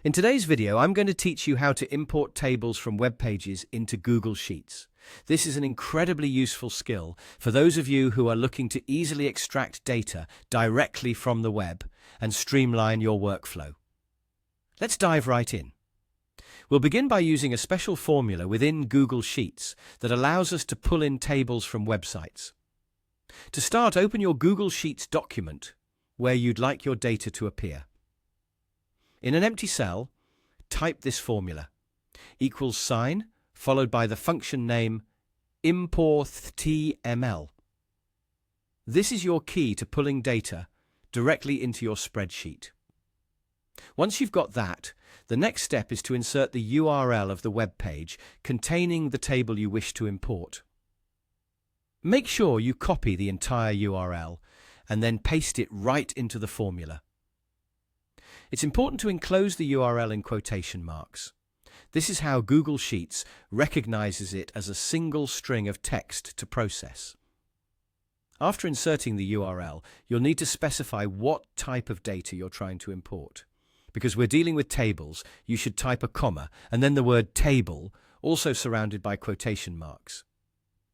In today's video, I'm going to teach you how to import tables from web pages into Google Sheets. This is an incredibly useful skill for those of you who are looking to easily extract data directly from the web and streamline your workflow. Let's dive right in. We'll begin by using a special formula within Google Sheets that allows us to pull in tables from websites. To start, open your Google Sheets document where you'd like your data to appear. In an empty cell, type this formula, equals sign, followed by the function name IMPORTHTML. This is your key to pulling data directly into your spreadsheet. Once you've got that, the next step is to insert the URL of the web page containing the table you wish to import. Make sure you copy the entire URL and then paste it right into the formula. It's important to enclose the URL in quotation marks. This is how Google Sheets recognizes it as a single string of text to process. After inserting the URL, you'll need to specify what type of data you're trying to import. Because we're dealing with tables, you should type a comma and then the word table, also surrounded by quotation marks.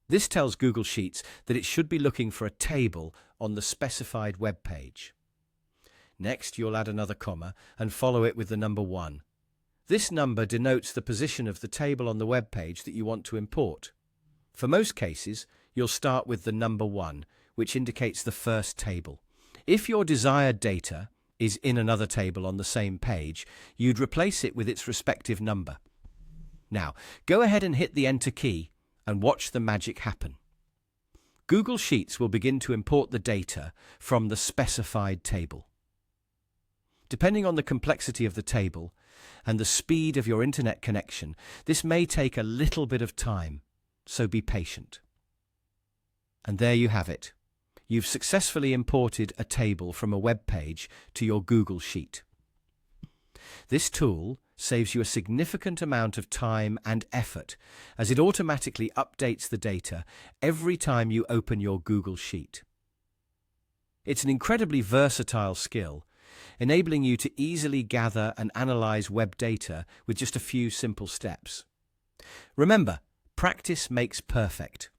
This tells Google Sheets that it should be looking for a table on the specified web page. Next, you'll add another comma and follow it with the number 1. This number denotes the position of the table on the web page that you want to import. For most cases, you'll start with the number 1, which indicates the first table. If your desired data is in another table on the same page, you'd replace it with its respective number. Now, go ahead and hit the Enter key and watch the magic happen. Google Sheets will begin to import the data from the specified table. Depending on the complexity of the table and the speed of your internet connection, this may take a little bit of time, so be patient. And there you have it. You've successfully imported a table from a web page to your Google Sheet. This tool saves you a significant amount of time and effort as it automatically updates the data every time you open your Google Sheet. It's an incredibly versatile skill, enabling you to easily gather and analyze web data with just a few simple steps. Remember, practice makes perfect.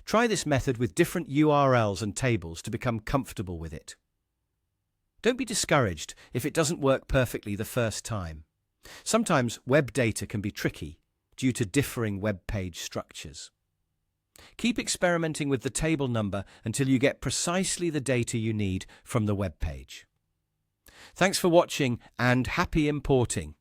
Try this method with different URLs and tables to become comfortable with it. Don't be discouraged if it doesn't work perfectly the first time. Sometimes web data can be tricky due to differing web page structures. Keep experimenting with the table number until you get precisely the data you need from the web page. Thanks for watching and happy importing!